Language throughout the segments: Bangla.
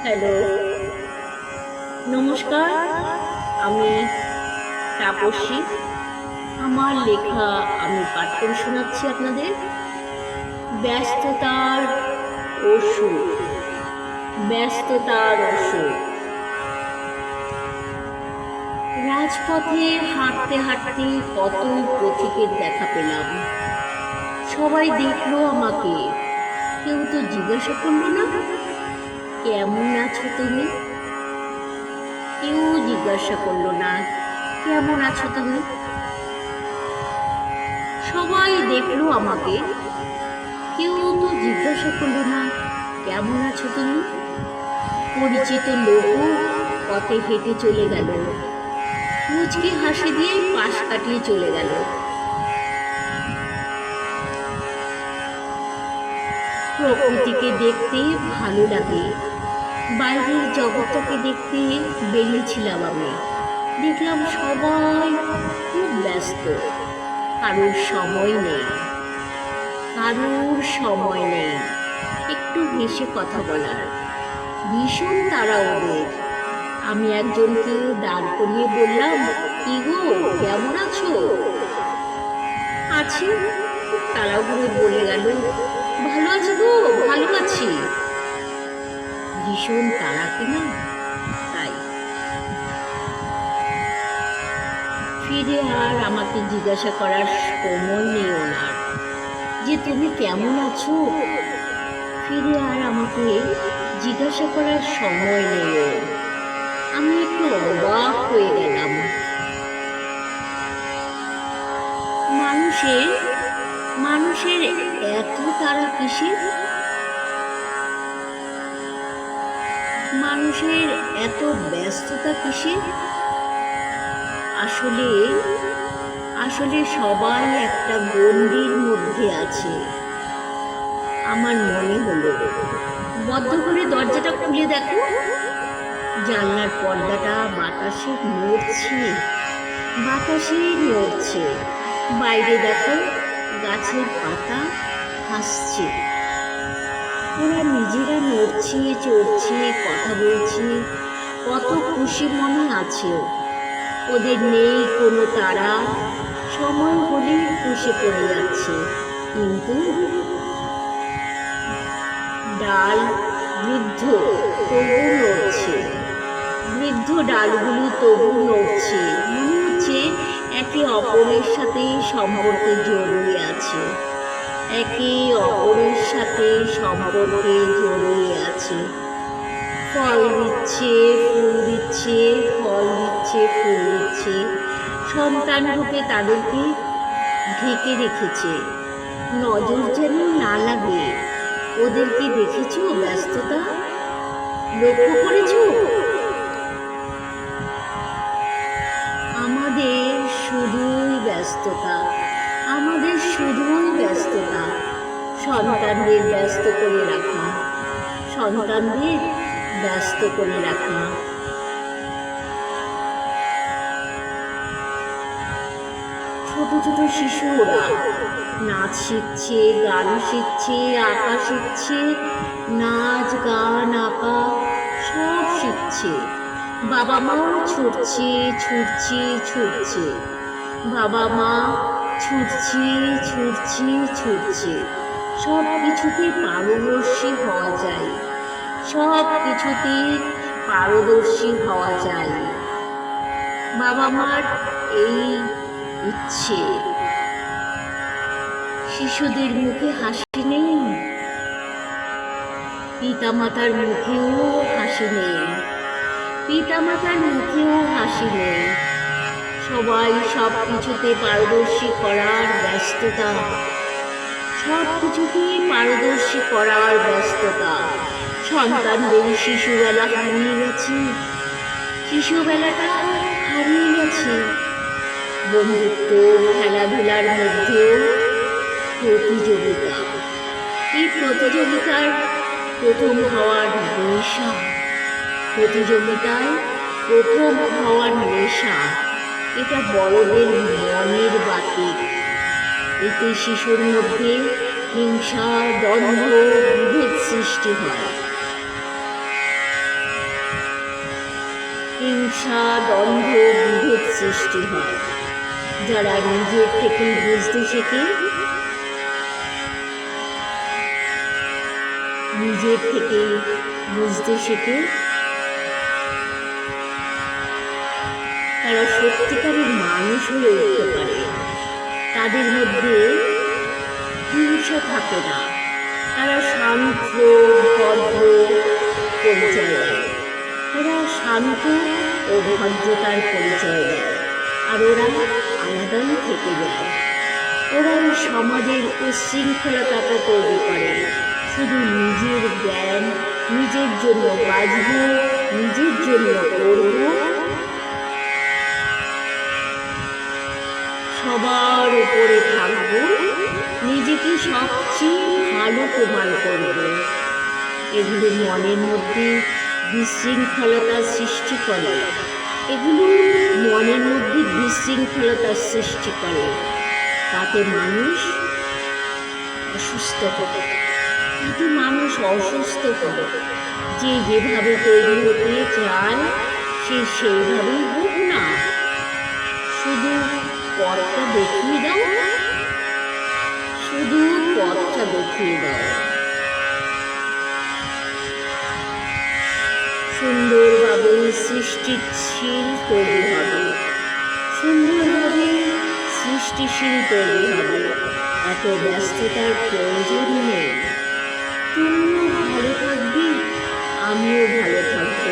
হ্যালো, নমস্কার। আমি তাপসী। আমার লেখা আমি পাঠ করে শোনাচ্ছি আপনাদের। ব্যস্ততার ওষুধ। ব্যস্ততার ওষুধ। রাজপথে হাঁটতে হাঁটতে কতই পথিকের দেখা পেলাম। সবাই দেখলো আমাকে, কেউ তো জিজ্ঞাসা করলো না, কেমন আছো তুমি? কেউ জিজ্ঞাসা করলো না, কেমন আছো তুমি? সবাই দেখলো আমাকে, কেউ তো জিজ্ঞাসা করলো না, কেমন আছো তুমি? পরিচিত লোকও পথে হেঁটে চলে গেল, মুচকি হাসি দিয়ে পাশ কাটিয়ে চলে গেল। প্রকৃতিকে দেখতে ভালো লাগে, বাইরের জগৎটাকে দেখতে বেরিয়েছিলাম আমি। দেখলাম সবাই খুব ব্যস্ত, কারোর সময় নেই, কারোর সময় নেই একটু হেসে কথা বলার। ভীষণ তাড়া ওদের। আমি একজনকে দাঁড় করিয়ে বললাম, কি গো, কেমন আছো? আছি, তাড়াহুড়ো বলে গেল, ভালো আছি গো, ভালো আছি। ভীষণ তাড়া কিনা, তাই। ফিরে আর আমাকে জিজ্ঞাসা করার সময় নেই ওনার, যে তুমি কেমন আছো। ফিরে আর আমাকে জিজ্ঞাসা করার সময় নেই ওর। আমি একটু অবাক হয়ে গেলাম। মানুষের মানুষের এত তাড়া কিসের? মানুষের এত ব্যস্ততা কিসের? আসলে আসলে সবাই একটা গণ্ডির মধ্যে আছে। আমার মনে হলো, বদ্ধ করে দরজাটা খুলে দেখো, জানলার পর্দাটা বাতাসে নড়ছে, বাতাসে নড়ছে। বাইরে দেখো, গাছের পাতা হাসছে, ওরা নিজেরা নড়ছে, চড়ছে, কথা বলছে, কত খুশি মনে আছে। ওদের নেই কোনো তাড়া, সময় হলে বসে পড়ে যাচ্ছে। কিন্তু ডাল বৃদ্ধ, তবু নড়ছে, বৃদ্ধ ডালগুলো তবু নড়ছে। মনে হচ্ছে একে অপরের সাথে সম্পর্কে জড়িয়ে আছে, একে অপরের সাথে সম্পর্কে জড়িয়ে আছে। ফল দিচ্ছে, ফুল দিচ্ছে, ফল দিচ্ছে, ফুল দিচ্ছে। সন্তান রূপে তাদেরকে ঢেকে রেখেছে, নজর যেন না লাগে। ওদেরকে দেখেছো ব্যস্ততা? লক্ষ্য করেছো? আমাদের শুধুই ব্যস্ততা, আমাদের শুধুই ব্যস্ততা। সন্তানদের ব্যস্ত করে রাখা, সন্তানদের ব্যস্ত করে রাখা। ছোট ছোট শিশুরা নাচ শিখছে, গান শিখছে, আঁকা শিখছে, নাচ গান আঁকা সব শিখছে। বাবা মাও ছুটছে, ছুটছে, ছুটছে। বাবা মা ছুটছে, ছুটছে, ছুটছে। সব কিছুতে পারদর্শী হওয়া যায়, সব কিছুতে পারদর্শী হওয়া যায়। বাবা মার এই ইচ্ছে। শিশুদের মুখে হাসি নেই, পিতামাতার মুখেও হাসি নেই, পিতামাতার মুখেও হাসি নেই। সবাই সব কিছুতে পারদর্শী করার ব্যস্ততা, সব কিছুতেই পারদর্শী করার ব্যস্ততা। সন্তানদের শিশুবেলা হারিয়ে গেছে, শিশুবেলাটা হারিয়ে গেছে। বন্ধুত্ব, খেলাধুলার মধ্যেও প্রতিযোগিতা। এই প্রতিযোগিতার প্রথম হওয়ার নেশা, প্রতিযোগিতায় প্রথম হওয়ার নেশা, এটা বড়দের মনের বাতিক। এতে শিশুর মধ্যে হিংসা, দ্বন্দ্ব, বিভেদ সৃষ্টি হয়। হিংসা, দ্বন্দ্ব, বিভেদ সৃষ্টি হয়। যারা নিজের থেকে বুঝতে শেখে, নিজের থেকে বুঝতে শেখে, তারা সত্যিকারের মানুষ হয়ে উঠতে পারে। তাদের মধ্যে হিংসা থাকে না, তারা শান্ত, ভদ্র পরিচয় দেয়। তারা শান্ত ও ভদ্রতার পরিচয় দেয়, আর ওরা আলাদাই থেকে যায়। ওরা এই সমাজের উচ্ছৃঙ্খলতাকে তৈরি করে। শুধু নিজের জ্ঞান, নিজের জন্য বাঁচব, নিজের জন্য করব, সবার উপরে থাকব, নিজেকে সবচেয়ে ভালো প্রমাণ করব। এগুলো মনের মধ্যে বিশৃঙ্খলতার সৃষ্টি করে। এগুলো মনের মধ্যে বিশৃঙ্খলতার সৃষ্টি করে। তাতে মানুষ অসুস্থ হবে। তাতে মানুষ অসুস্থ হবে। যে যেভাবে তৈরি হতে চায় সে সেইভাবেই হোক না। শুধু পথটা দেখিয়ে দাও, শুধু পথটা দেখিয়ে দাও। সুন্দরভাবে সৃষ্টিশীল তৈরি হবে, সুন্দরভাবে সৃষ্টিশীল তৈরি হবে। এত ব্যস্ততার প্রয়োজন নেই। তুমিও ভালো থাকবে, আমিও ভালো থাকবো।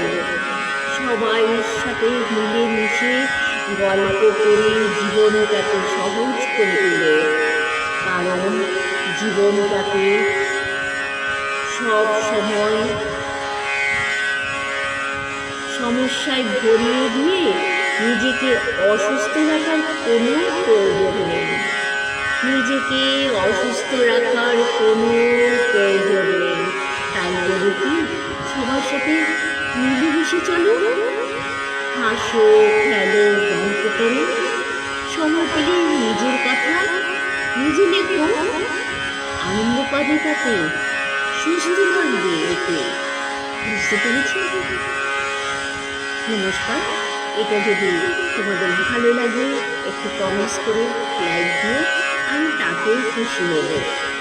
সবাই সাথে মিলেমিশে গল্প করে জীবনটাকে সহজ করে দিলে, কারণ জীবনটাকে সব সময় সমস্যায় ভরিয়ে দিয়ে নিজেকে অসুস্থ রাখার কোনো প্রয়োজন নেই। নিজেকে অসুস্থ রাখার কোনো প্রয়োজন নেই। তাই বলি কি, সবার সাথে মিলেমিশে চলো, হাসো, খেলো, গল্প করো। সময় পেলে নিজের কথা নিজে লেখো, আনন্দ পাবে তাতে, সুস্থ থাকবে এতে। বুঝতে পেরেছ? নমস্কার। এটা যদি তোমাদের ভালো লাগে একটু কমেন্টস করে লাইক দিও, আমি তাতেই খুশি হব।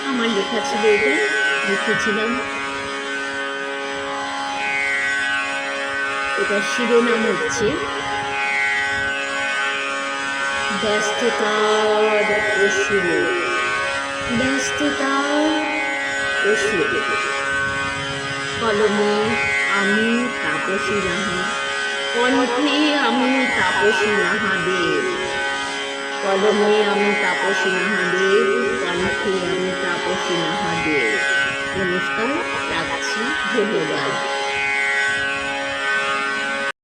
আমার লেখা ছিল এটা, লিখেছিলাম। এটার শিরোনাম হচ্ছে ব্যস্ততার ওষুধ। ব্যস্ততার ওষুধ। কলমে আমি তাপসী রাহা, কণ্ঠে আমি তাপসী রাহাদেব। কলমে আমি তাপসী রাহাদেব, কণ্ঠে আমি তাপসী রাহাদেব। নমস্কার, রাখছি। ধন্যবাদ।